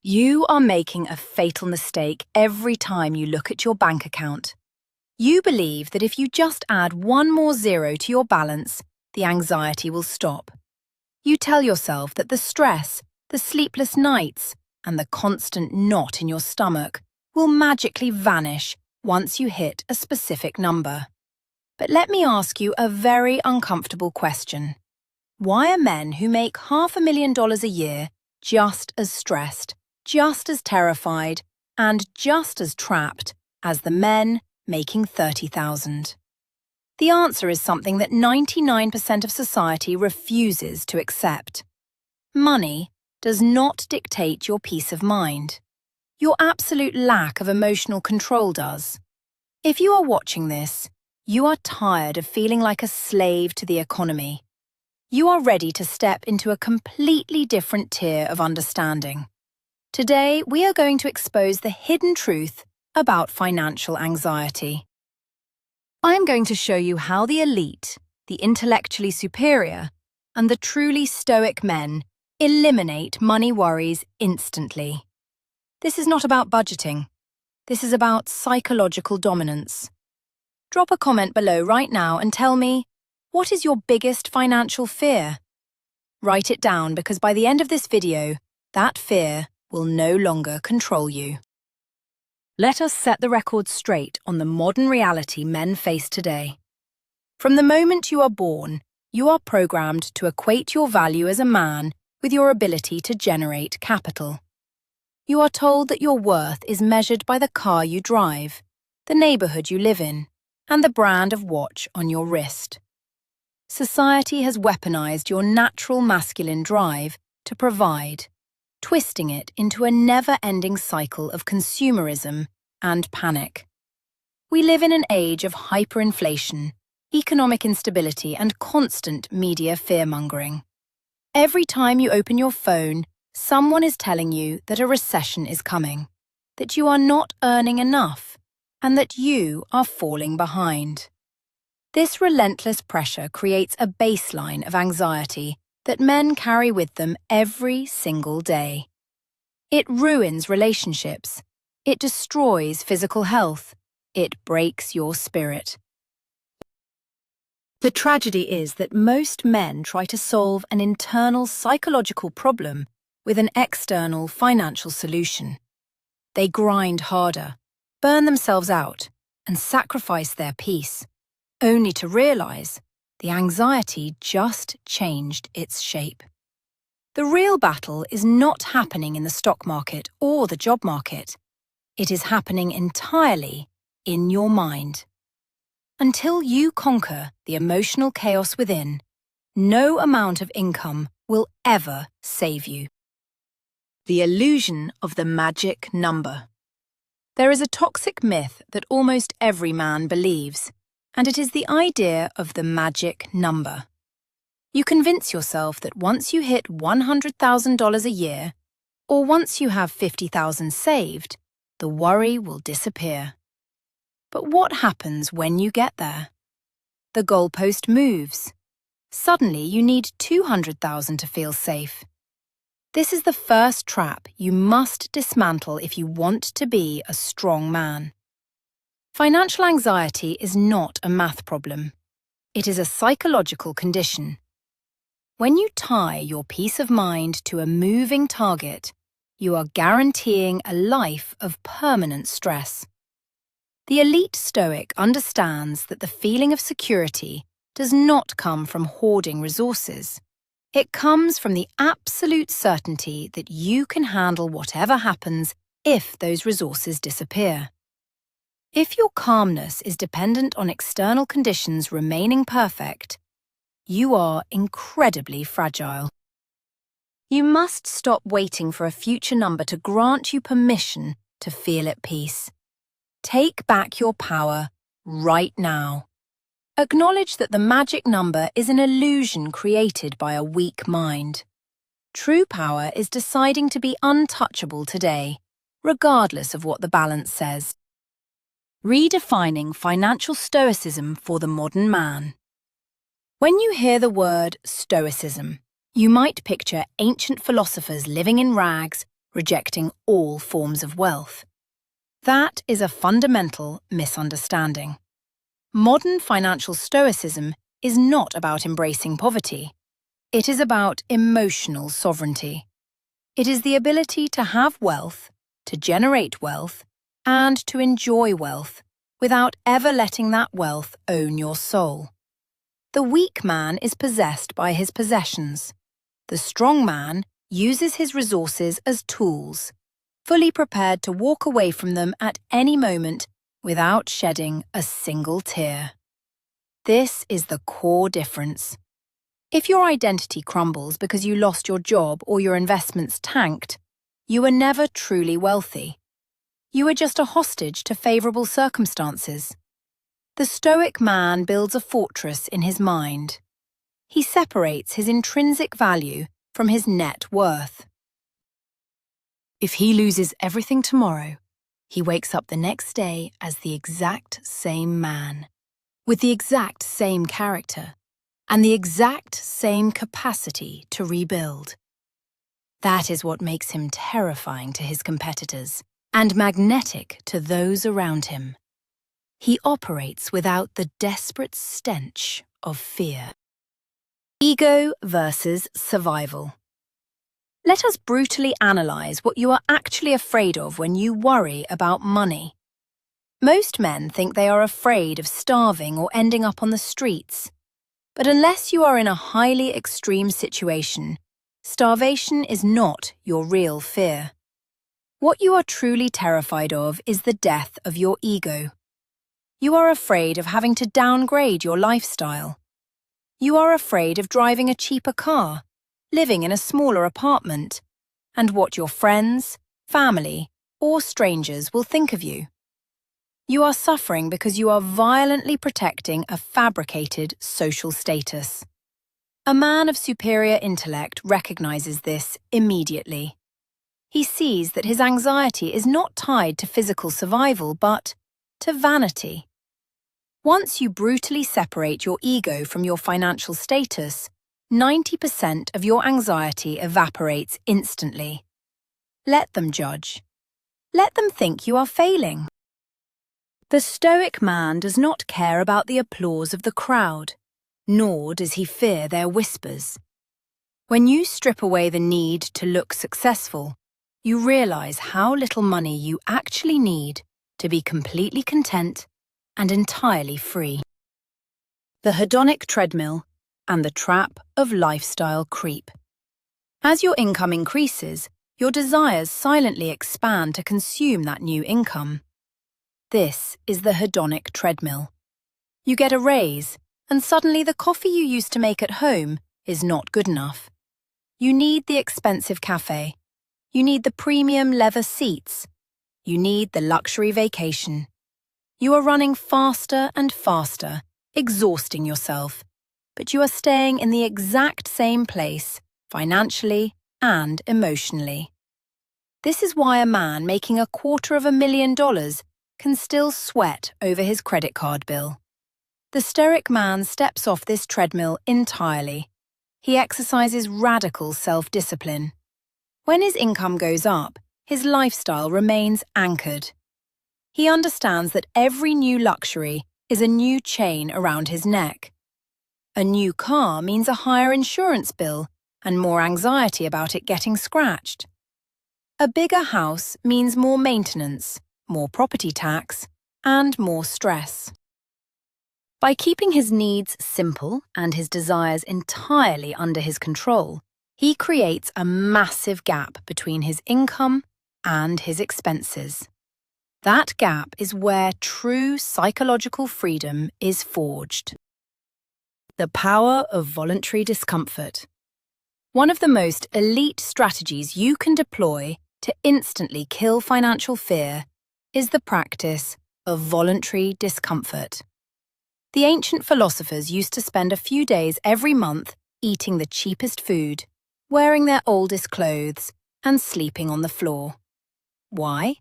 You are making a fatal mistake every time you look at your bank account. You believe that if you just add one more zero to your balance, the anxiety will stop. You tell yourself that the stress, the sleepless nights, and the constant knot in your stomach will magically vanish once you hit a specific number. But let me ask you a very uncomfortable question. Why are men who make $500,000 a year just as stressed, just as terrified, and just as trapped as the men making $30,000? The answer is something that 99% of society refuses to accept. Money does not dictate your peace of mind. Your absolute lack of emotional control does. If you are watching this, you are tired of feeling like a slave to the economy. You are ready to step into a completely different tier of understanding. Today, we are going to expose the hidden truth about financial anxiety. I am going to show you how the elite, the intellectually superior, and the truly stoic men eliminate money worries instantly. This is not about budgeting. This is about psychological dominance. Drop a comment below right now and tell me, what is your biggest financial fear? Write it down because by the end of this video, that fear will no longer control you. Let us set the record straight on the modern reality men face today. From the moment you are born, you are programmed to equate your value as a man with your ability to generate capital. You are told that your worth is measured by the car you drive, the neighborhood you live in, and the brand of watch on your wrist. Society has weaponized your natural masculine drive to provide, twisting it into a never-ending cycle of consumerism and panic. We live in an age of hyperinflation, economic instability, and constant media fear-mongering. Every time you open your phone, someone is telling you that a recession is coming, that you are not earning enough, and that you are falling behind. This relentless pressure creates a baseline of anxiety that men carry with them every single day. It ruins relationships. It destroys physical health. It breaks your spirit. The tragedy is that most men try to solve an internal psychological problem with an external financial solution. They grind harder, burn themselves out, and sacrifice their peace, only to realize the anxiety just changed its shape. The real battle is not happening in the stock market or the job market. It is happening entirely in your mind. Until you conquer the emotional chaos within, no amount of income will ever save you. The illusion of the magic number. There is a toxic myth that almost every man believes, and it is the idea of the magic number. You convince yourself that once you hit $100,000 a year, or once you have $50,000 saved, the worry will disappear. But what happens when you get there? The goalpost moves. Suddenly you need $200,000 to feel safe. This is the first trap you must dismantle if you want to be a strong man. Financial anxiety is not a math problem. It is a psychological condition. When you tie your peace of mind to a moving target, you are guaranteeing a life of permanent stress. The elite Stoic understands that the feeling of security does not come from hoarding resources. It comes from the absolute certainty that you can handle whatever happens if those resources disappear. If your calmness is dependent on external conditions remaining perfect, you are incredibly fragile. You must stop waiting for a future number to grant you permission to feel at peace. Take back your power right now. Acknowledge that the magic number is an illusion created by a weak mind. True power is deciding to be untouchable today, regardless of what the balance says. Redefining financial stoicism for the modern man. When you hear the word stoicism, you might picture ancient philosophers living in rags, rejecting all forms of wealth. That is a fundamental misunderstanding. Modern financial stoicism is not about embracing poverty. It is about emotional sovereignty. It is the ability to have wealth, to generate wealth, and to enjoy wealth without ever letting that wealth own your soul. The weak man is possessed by his possessions. The strong man uses his resources as tools, fully prepared to walk away from them at any moment without shedding a single tear. This is the core difference. If your identity crumbles because you lost your job or your investments tanked, you are never truly wealthy. You are just a hostage to favorable circumstances. The Stoic man builds a fortress in his mind. He separates his intrinsic value from his net worth. If he loses everything tomorrow, he wakes up the next day as the exact same man, with the exact same character, and the exact same capacity to rebuild. That is what makes him terrifying to his competitors and magnetic to those around him. He operates without the desperate stench of fear. Ego versus survival. Let us brutally analyze what you are actually afraid of when you worry about money. Most men think they are afraid of starving or ending up on the streets. But unless you are in a highly extreme situation, starvation is not your real fear. What you are truly terrified of is the death of your ego. You are afraid of having to downgrade your lifestyle. You are afraid of driving a cheaper car, living in a smaller apartment, and what your friends, family, or strangers will think of you. You are suffering because you are violently protecting a fabricated social status. A man of superior intellect recognizes this immediately. He sees that his anxiety is not tied to physical survival, but to vanity. Once you brutally separate your ego from your financial status, 90% of your anxiety evaporates instantly. Let them judge. Let them think you are failing. The Stoic man does not care about the applause of the crowd, nor does he fear their whispers. When you strip away the need to look successful, you realize how little money you actually need to be completely content and entirely free. The hedonic treadmill and the trap of lifestyle creep. As your income increases, your desires silently expand to consume that new income. This is the hedonic treadmill. You get a raise, and suddenly the coffee you used to make at home is not good enough. You need the expensive cafe. You need the premium leather seats. You need the luxury vacation. You are running faster and faster, exhausting yourself, but you are staying in the exact same place, financially and emotionally. This is why a man making $250,000 can still sweat over his credit card bill. The Stoic man steps off this treadmill entirely. He exercises radical self-discipline. When his income goes up, his lifestyle remains anchored. He understands that every new luxury is a new chain around his neck. A new car means a higher insurance bill and more anxiety about it getting scratched. A bigger house means more maintenance, more property tax, and more stress. By keeping his needs simple and his desires entirely under his control, he creates a massive gap between his income and his expenses. That gap is where true psychological freedom is forged. The power of voluntary discomfort. One of the most elite strategies you can deploy to instantly kill financial fear is the practice of voluntary discomfort. The ancient philosophers used to spend a few days every month eating the cheapest food, wearing their oldest clothes, and sleeping on the floor. Why?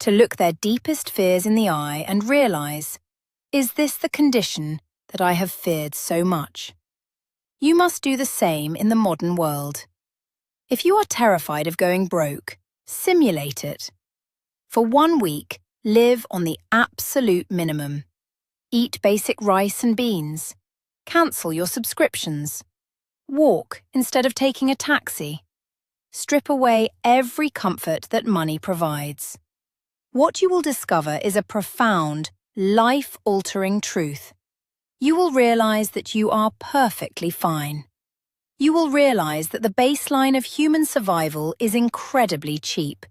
To look their deepest fears in the eye and realize, is this the condition that I have feared so much? You must do the same in the modern world. If you are terrified of going broke, Simulate it. For 1 week, live on the absolute minimum. Eat basic rice and beans. Cancel your subscriptions. Walk instead of taking a taxi. Strip away every comfort that money provides. What you will discover is a profound, life-altering truth. You will realize that you are perfectly fine. You will realize that the baseline of human survival is incredibly cheap,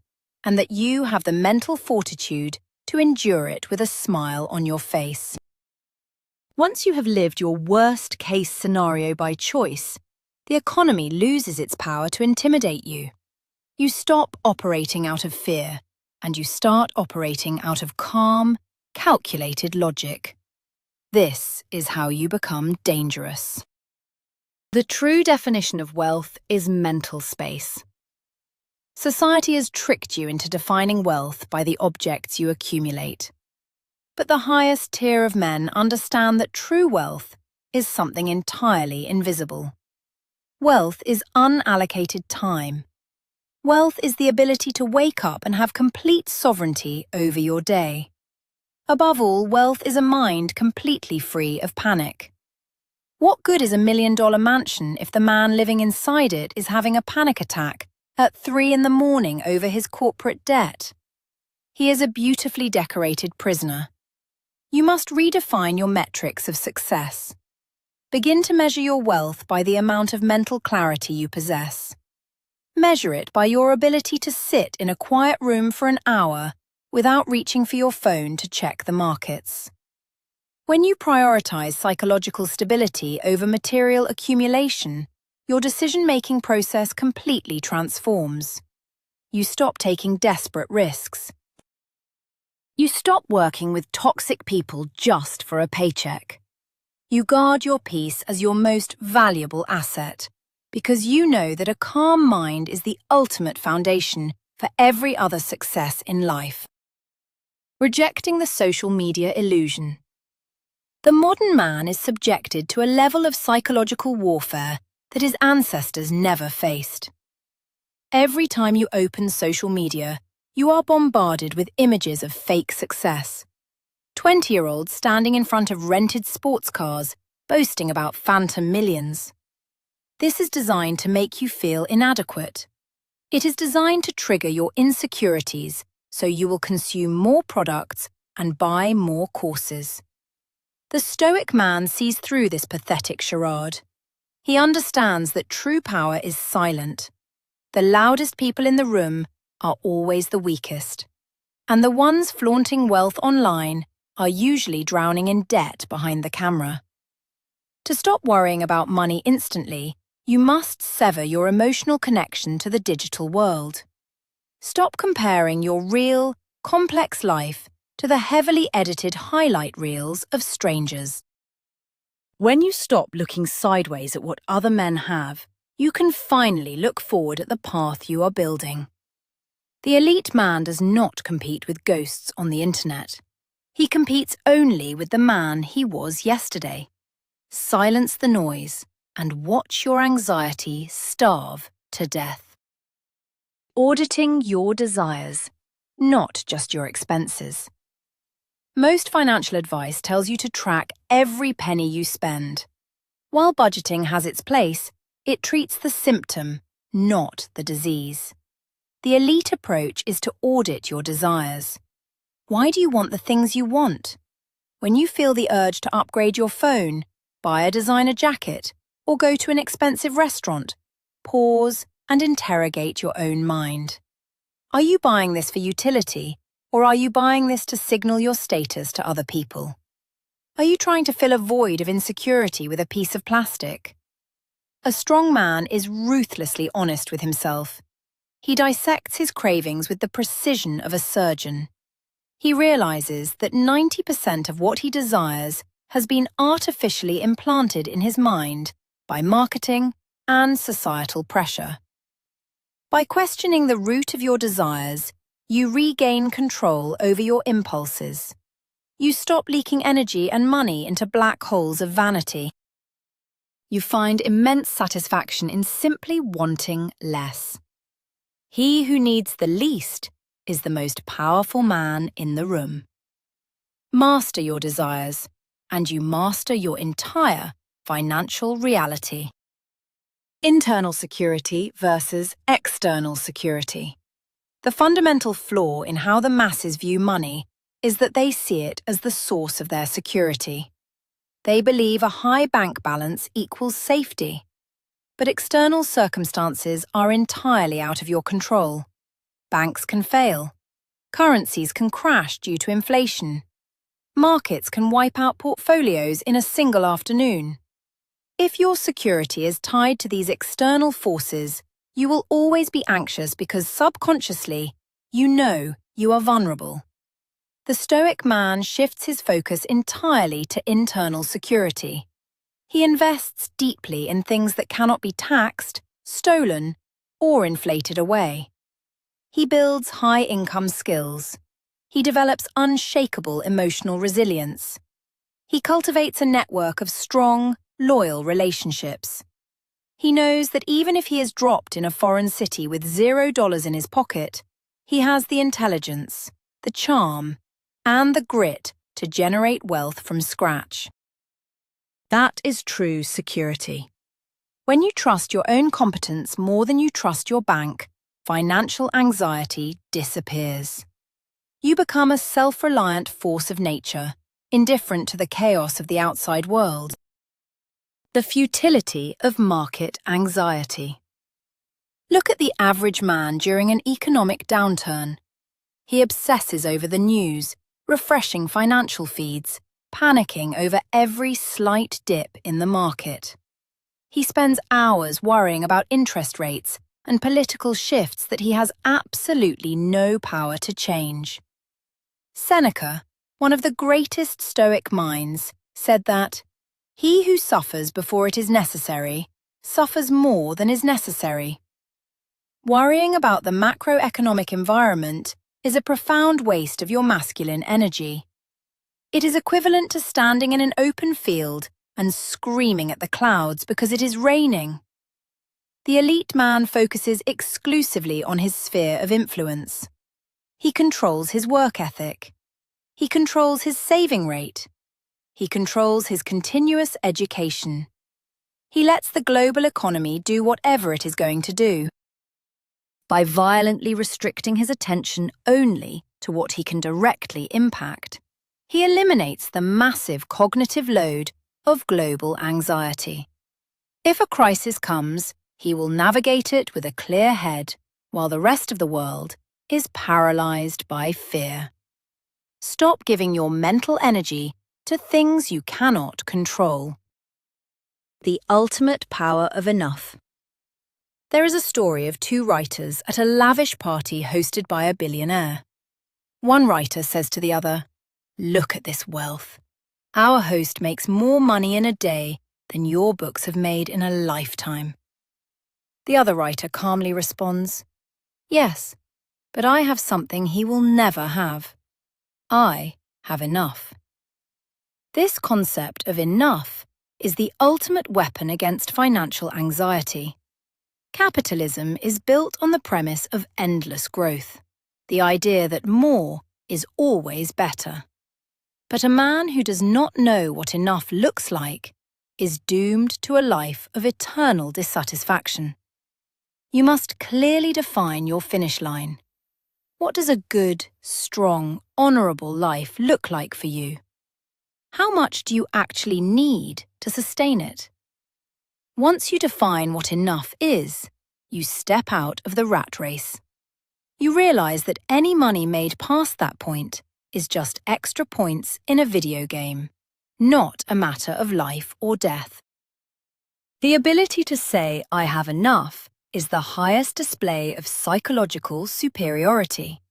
and that you have the mental fortitude to endure it with a smile on your face. Once you have lived your worst-case scenario by choice, the economy loses its power to intimidate you. You stop operating out of fear, and you start operating out of calm, calculated logic. This is how you become dangerous. The true definition of wealth is mental space. Society has tricked you into defining wealth by the objects you accumulate. But the highest tier of men understand that true wealth is something entirely invisible. Wealth is unallocated time. Wealth is the ability to wake up and have complete sovereignty over your day. Above all, wealth is a mind completely free of panic. What good is $1 million mansion if the man living inside it is having a panic attack at 3 a.m. over his corporate debt? He is a beautifully decorated prisoner. You must redefine your metrics of success. Begin to measure your wealth by the amount of mental clarity you possess. Measure it by your ability to sit in a quiet room for an hour without reaching for your phone to check the markets. When you prioritize psychological stability over material accumulation, your decision-making process completely transforms. You stop taking desperate risks. You stop working with toxic people just for a paycheck. You guard your peace as your most valuable asset, because you know that a calm mind is the ultimate foundation for every other success in life. Rejecting the social media illusion. The modern man is subjected to a level of psychological warfare that his ancestors never faced. Every time you open social media, you are bombarded with images of fake success. 20-year-olds standing in front of rented sports cars, boasting about phantom millions. This is designed to make you feel inadequate. It is designed to trigger your insecurities so you will consume more products and buy more courses. The Stoic man sees through this pathetic charade. He understands that true power is silent. The loudest people in the room are always the weakest, and the ones flaunting wealth online are usually drowning in debt behind the camera. To stop worrying about money instantly, you must sever your emotional connection to the digital world. Stop comparing your real, complex life to the heavily edited highlight reels of strangers. When you stop looking sideways at what other men have, you can finally look forward at the path you are building. The elite man does not compete with ghosts on the internet. He competes only with the man he was yesterday. Silence the noise and watch your anxiety starve to death. Auditing your desires, not just your expenses. Most financial advice tells you to track every penny you spend. While budgeting has its place, it treats the symptom, not the disease. The elite approach is to audit your desires. Why do you want the things you want? When you feel the urge to upgrade your phone, buy a designer jacket, or go to an expensive restaurant, pause and interrogate your own mind. Are you buying this for utility, or are you buying this to signal your status to other people? Are you trying to fill a void of insecurity with a piece of plastic? A strong man is ruthlessly honest with himself. He dissects his cravings with the precision of a surgeon. He realizes that 90% of what he desires has been artificially implanted in his mind by marketing and societal pressure. By questioning the root of your desires, you regain control over your impulses. You stop leaking energy and money into black holes of vanity. You find immense satisfaction in simply wanting less. He who needs the least is the most powerful man in the room. Master your desires, and you master your entire financial reality. Internal security versus external security. The fundamental flaw in how the masses view money is that they see it as the source of their security. They believe a high bank balance equals safety. But external circumstances are entirely out of your control. Banks can fail. Currencies can crash due to inflation. Markets can wipe out portfolios in a single afternoon. If your security is tied to these external forces, you will always be anxious because subconsciously, you know you are vulnerable. The Stoic man shifts his focus entirely to internal security. He invests deeply in things that cannot be taxed, stolen, or inflated away. He builds high-income skills. He develops unshakable emotional resilience. He cultivates a network of strong, loyal relationships. He knows that even if he is dropped in a foreign city with $0 in his pocket, he has the intelligence, the charm, and the grit to generate wealth from scratch. That is true security. When you trust your own competence more than you trust your bank, financial anxiety disappears. You become a self-reliant force of nature, indifferent to the chaos of the outside world. The futility of market anxiety. Look at the average man during an economic downturn. He obsesses over the news, refreshing financial feeds, panicking over every slight dip in the market. He spends hours worrying about interest rates and political shifts that he has absolutely no power to change. Seneca, one of the greatest Stoic minds, said that, "He who suffers before it is necessary, suffers more than is necessary." Worrying about the macroeconomic environment is a profound waste of your masculine energy. It is equivalent to standing in an open field and screaming at the clouds because it is raining. The elite man focuses exclusively on his sphere of influence. He controls his work ethic. He controls his saving rate. He controls his continuous education. He lets the global economy do whatever it is going to do. By violently restricting his attention only to what he can directly impact, he eliminates the massive cognitive load of global anxiety. If a crisis comes, he will navigate it with a clear head, while the rest of the world is paralyzed by fear. Stop giving your mental energy to things you cannot control. The ultimate power of enough. There is a story of two writers at a lavish party hosted by a billionaire. One writer says to the other, "Look at this wealth. Our host makes more money in a day than your books have made in a lifetime." The other writer calmly responds, "Yes, but I have something he will never have. I have enough." This concept of enough is the ultimate weapon against financial anxiety. Capitalism is built on the premise of endless growth, the idea that more is always better. But a man who does not know what enough looks like is doomed to a life of eternal dissatisfaction. You must clearly define your finish line. What does a good, strong, honourable life look like for you? How much do you actually need to sustain it? Once you define what enough is, you step out of the rat race. You realise that any money made past that point is just extra points in a video game, not a matter of life or death. The ability to say, "I have enough," is the highest display of psychological superiority.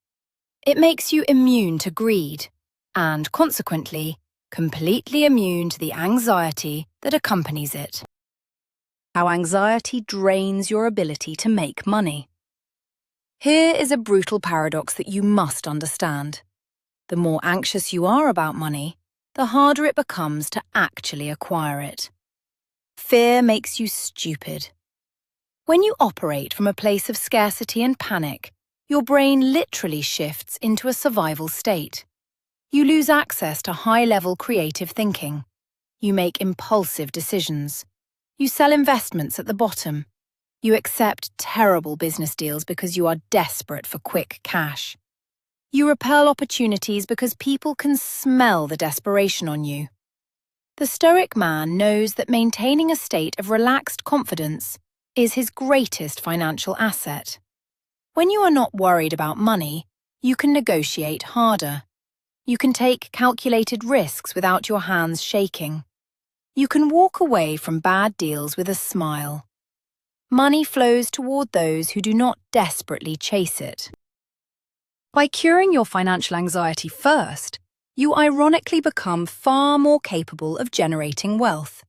It makes you immune to greed, and consequently, completely immune to the anxiety that accompanies it. How anxiety drains your ability to make money. Here is a brutal paradox that you must understand. The more anxious you are about money, the harder it becomes to actually acquire it. Fear makes you stupid. When you operate from a place of scarcity and panic, your brain literally shifts into a survival state. You lose access to high-level creative thinking. You make impulsive decisions. You sell investments at the bottom. You accept terrible business deals because you are desperate for quick cash. You repel opportunities because people can smell the desperation on you. The Stoic man knows that maintaining a state of relaxed confidence is his greatest financial asset. When you are not worried about money, you can negotiate harder. You can take calculated risks without your hands shaking. You can walk away from bad deals with a smile. Money flows toward those who do not desperately chase it. By curing your financial anxiety first, you ironically become far more capable of generating wealth.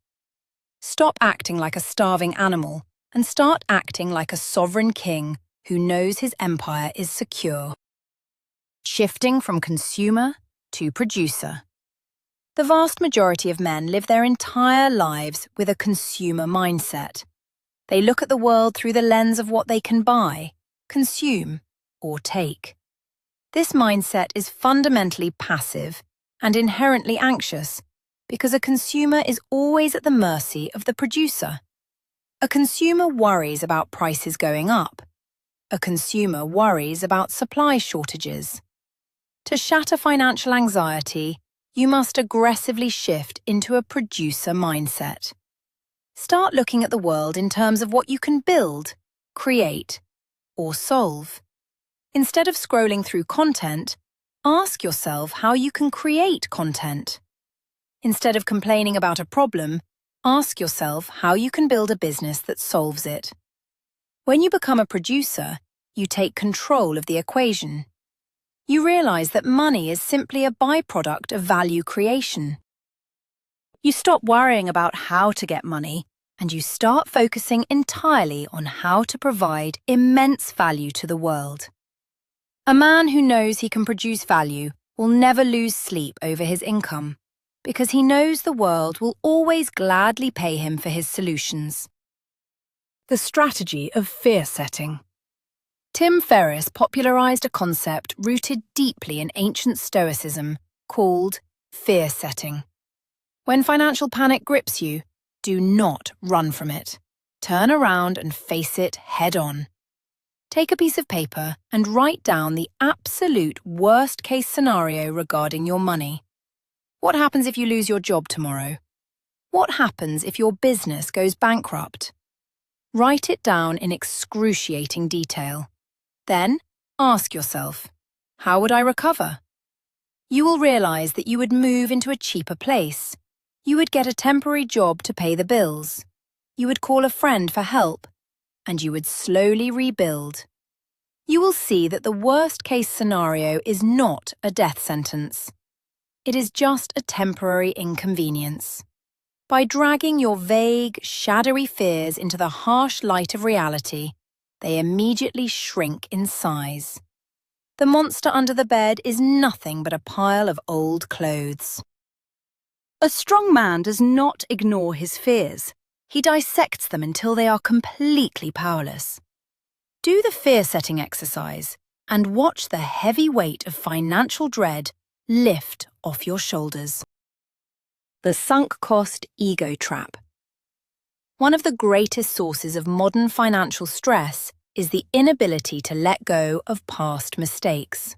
Stop acting like a starving animal and start acting like a sovereign king who knows his empire is secure. Shifting from consumer to producer. The vast majority of men live their entire lives with a consumer mindset. They look at the world through the lens of what they can buy, consume, or take. This mindset is fundamentally passive and inherently anxious because a consumer is always at the mercy of the producer. A consumer worries about prices going up. A consumer worries about supply shortages. To shatter financial anxiety, you must aggressively shift into a producer mindset. Start looking at the world in terms of what you can build, create, or solve. Instead of scrolling through content, ask yourself how you can create content. Instead of complaining about a problem, ask yourself how you can build a business that solves it. When you become a producer, you take control of the equation. You realize that money is simply a byproduct of value creation. You stop worrying about how to get money, and you start focusing entirely on how to provide immense value to the world. A man who knows he can produce value will never lose sleep over his income, because he knows the world will always gladly pay him for his solutions. The strategy of fear setting. Tim Ferriss popularized a concept rooted deeply in ancient Stoicism called fear setting. When financial panic grips you, do not run from it. Turn around and face it head on. Take a piece of paper and write down the absolute worst-case scenario regarding your money. What happens if you lose your job tomorrow? What happens if your business goes bankrupt? Write it down in excruciating detail. Then, ask yourself, how would I recover? You will realize that you would move into a cheaper place. You would get a temporary job to pay the bills. You would call a friend for help. And you would slowly rebuild. You will see that the worst-case scenario is not a death sentence. It is just a temporary inconvenience. By dragging your vague, shadowy fears into the harsh light of reality, they immediately shrink in size. The monster under the bed is nothing but a pile of old clothes. A strong man does not ignore his fears. He dissects them until they are completely powerless. Do the fear-setting exercise and watch the heavy weight of financial dread lift off your shoulders. The sunk cost ego trap. One of the greatest sources of modern financial stress is the inability to let go of past mistakes.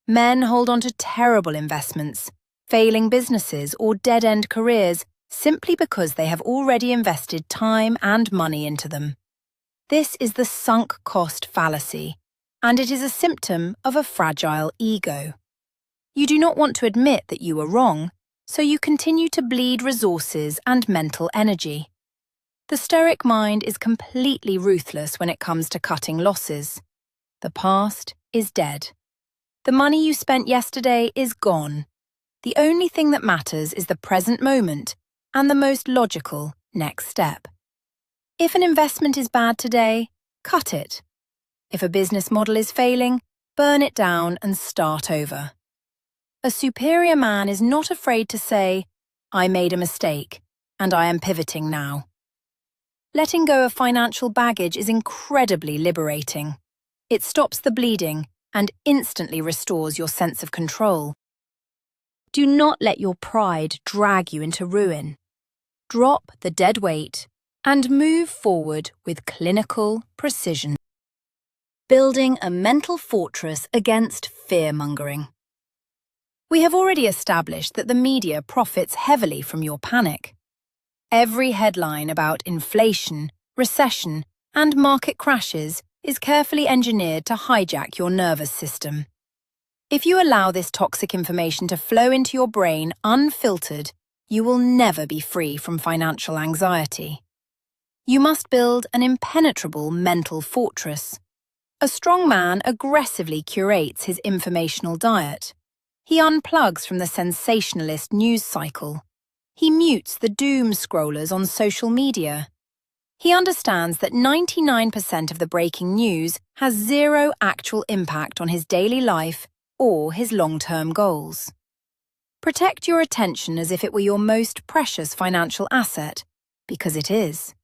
Men hold on to terrible investments, failing businesses, or dead-end careers simply because they have already invested time and money into them. This is the sunk cost fallacy, and it is a symptom of a fragile ego. You do not want to admit that you were wrong, so you continue to bleed resources and mental energy. The Stoic mind is completely ruthless when it comes to cutting losses. The past is dead. The money you spent yesterday is gone. The only thing that matters is the present moment and the most logical next step. If an investment is bad today, cut it. If a business model is failing, burn it down and start over. A superior man is not afraid to say, "I made a mistake, and I am pivoting now." Letting go of financial baggage is incredibly liberating. It stops the bleeding and instantly restores your sense of control. Do not let your pride drag you into ruin. Drop the dead weight and move forward with clinical precision. Building a mental fortress against fear-mongering. We have already established that the media profits heavily from your panic. Every headline about inflation, recession, and market crashes is carefully engineered to hijack your nervous system. If you allow this toxic information to flow into your brain unfiltered, you will never be free from financial anxiety. You must build an impenetrable mental fortress. A strong man aggressively curates his informational diet. He unplugs from the sensationalist news cycle. He mutes the doom scrollers on social media. He understands that 99% of the breaking news has zero actual impact on his daily life or his long-term goals. Protect your attention as if it were your most precious financial asset, because it is.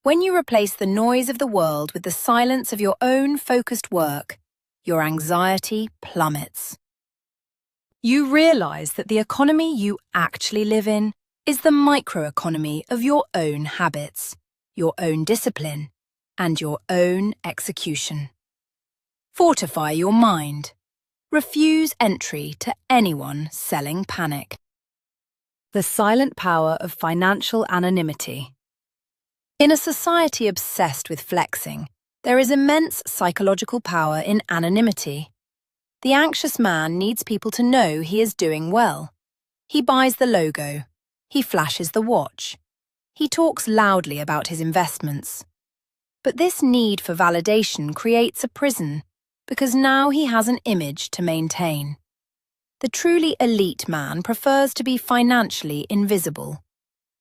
When you replace the noise of the world with the silence of your own focused work, your anxiety plummets. You realize that the economy you actually live in is the microeconomy of your own habits, your own discipline, and your own execution. Fortify your mind. Refuse entry to anyone selling panic. The silent power of financial anonymity. In a society obsessed with flexing, there is immense psychological power in anonymity. The anxious man needs people to know he is doing well. He buys the logo. He flashes the watch. He talks loudly about his investments. But this need for validation creates a prison, because now he has an image to maintain. The truly elite man prefers to be financially invisible.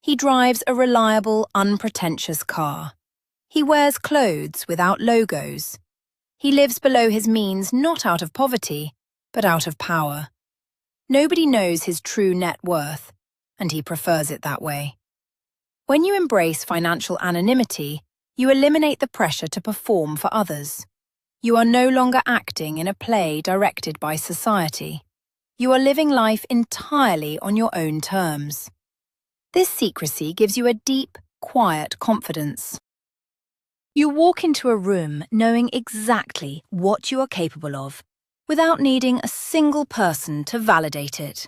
He drives a reliable, unpretentious car. He wears clothes without logos. He lives below his means not out of poverty, but out of power. Nobody knows his true net worth, and he prefers it that way. When you embrace financial anonymity, you eliminate the pressure to perform for others. You are no longer acting in a play directed by society. You are living life entirely on your own terms. This secrecy gives you a deep, quiet confidence. You walk into a room knowing exactly what you are capable of, without needing a single person to validate it.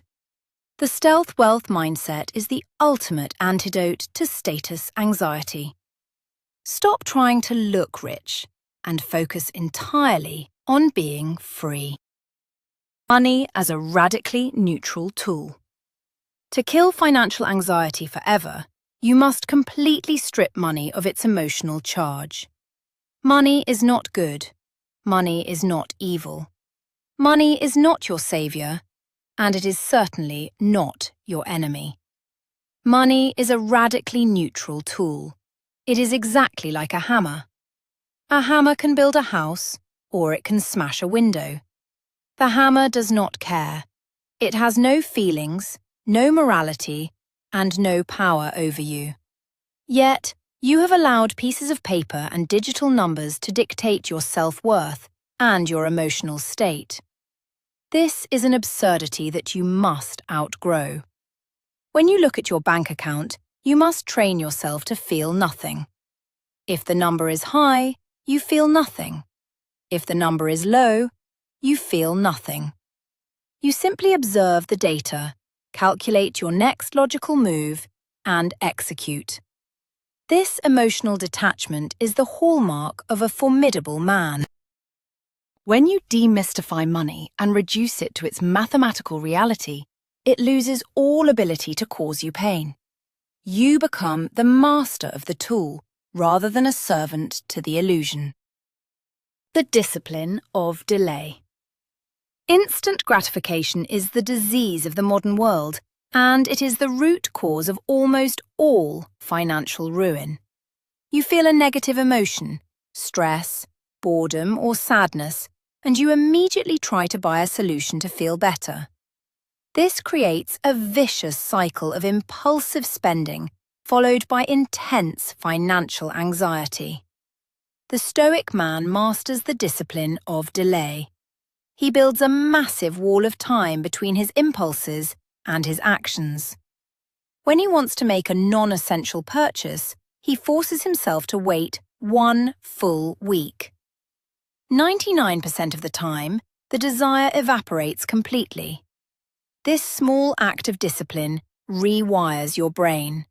The stealth wealth mindset is the ultimate antidote to status anxiety. Stop trying to look rich and focus entirely on being free. Money as a radically neutral tool. To kill financial anxiety forever, you must completely strip money of its emotional charge. Money is not good. Money is not evil. Money is not your savior, and it is certainly not your enemy. Money is a radically neutral tool. It is exactly like a hammer. A hammer can build a house, or it can smash a window. The hammer does not care. It has no feelings, no morality, and no power over you. Yet, you have allowed pieces of paper and digital numbers to dictate your self-worth and your emotional state. This is an absurdity that you must outgrow. When you look at your bank account, you must train yourself to feel nothing. If the number is high, you feel nothing. If the number is low, you feel nothing. You simply observe the data, calculate your next logical move, and execute. This emotional detachment is the hallmark of a formidable man. When you demystify money and reduce it to its mathematical reality, it loses all ability to cause you pain. You become the master of the tool rather than a servant to the illusion. The discipline of delay. Instant gratification is the disease of the modern world, and it is the root cause of almost all financial ruin. You feel a negative emotion, stress, boredom, or sadness, and you immediately try to buy a solution to feel better. This creates a vicious cycle of impulsive spending followed by intense financial anxiety. The Stoic man masters the discipline of delay. He builds a massive wall of time between his impulses and his actions. When he wants to make a non-essential purchase, he forces himself to wait 1 full week. 99% of the time, the desire evaporates completely. This small act of discipline rewires your brain.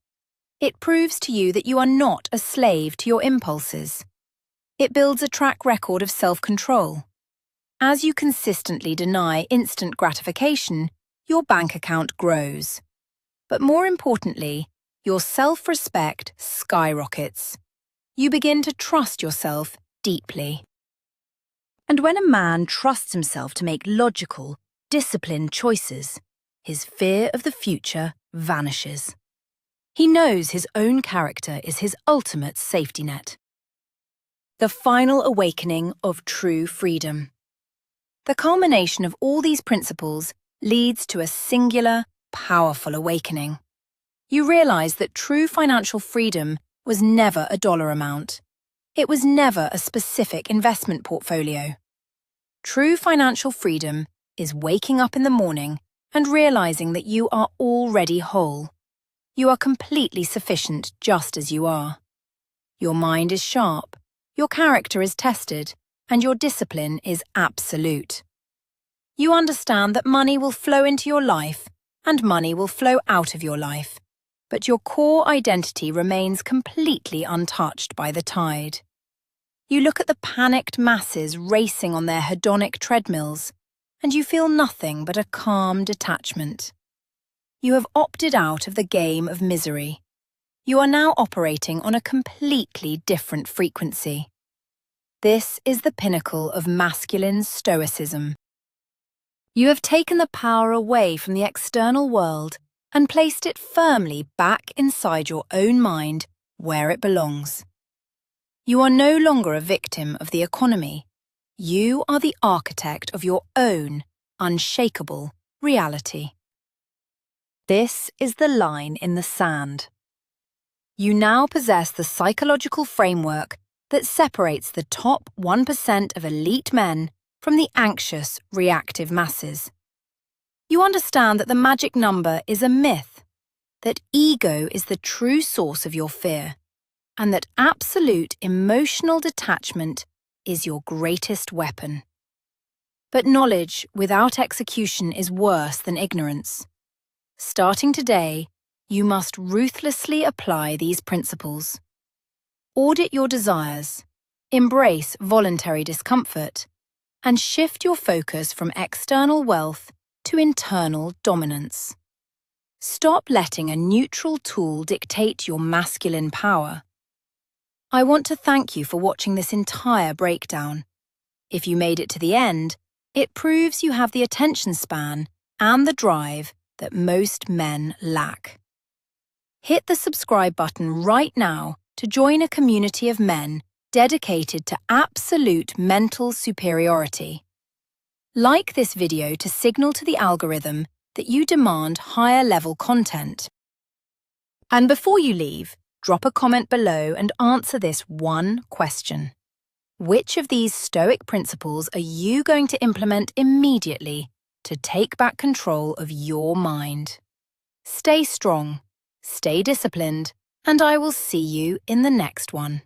It proves to you that you are not a slave to your impulses. It builds a track record of self-control. As you consistently deny instant gratification, your bank account grows. But more importantly, your self-respect skyrockets. You begin to trust yourself deeply. And when a man trusts himself to make logical, disciplined choices, his fear of the future vanishes. He knows his own character is his ultimate safety net. The final awakening of true freedom. The culmination of all these principles leads to a singular, powerful awakening. You realize that true financial freedom was never a dollar amount. It was never a specific investment portfolio. True financial freedom is waking up in the morning and realizing that you are already whole. You are completely sufficient just as you are. Your mind is sharp, your character is tested, and your discipline is absolute. You understand that money will flow into your life and money will flow out of your life, but your core identity remains completely untouched by the tide. You look at the panicked masses racing on their hedonic treadmills, and you feel nothing but a calm detachment. You have opted out of the game of misery. You are now operating on a completely different frequency. This is the pinnacle of masculine stoicism. You have taken the power away from the external world and placed it firmly back inside your own mind where it belongs. You are no longer a victim of the economy. You are the architect of your own unshakable reality. This is the line in the sand. You now possess the psychological framework that separates the top 1% of elite men from the anxious, reactive masses. You understand that the magic number is a myth, that ego is the true source of your fear, and that absolute emotional detachment is your greatest weapon. But knowledge without execution is worse than ignorance. Starting today, you must ruthlessly apply these principles. Audit your desires, embrace voluntary discomfort, and shift your focus from external wealth to internal dominance. Stop letting a neutral tool dictate your masculine power. I want to thank you for watching this entire breakdown. If you made it to the end, it proves you have the attention span and the drive that most men lack. Hit the subscribe button right now to join a community of men dedicated to absolute mental superiority. Like this video to signal to the algorithm that you demand higher-level content. And before you leave, drop a comment below and answer this one question. Which of these Stoic principles are you going to implement immediately to take back control of your mind? Stay strong, stay disciplined, and I will see you in the next one.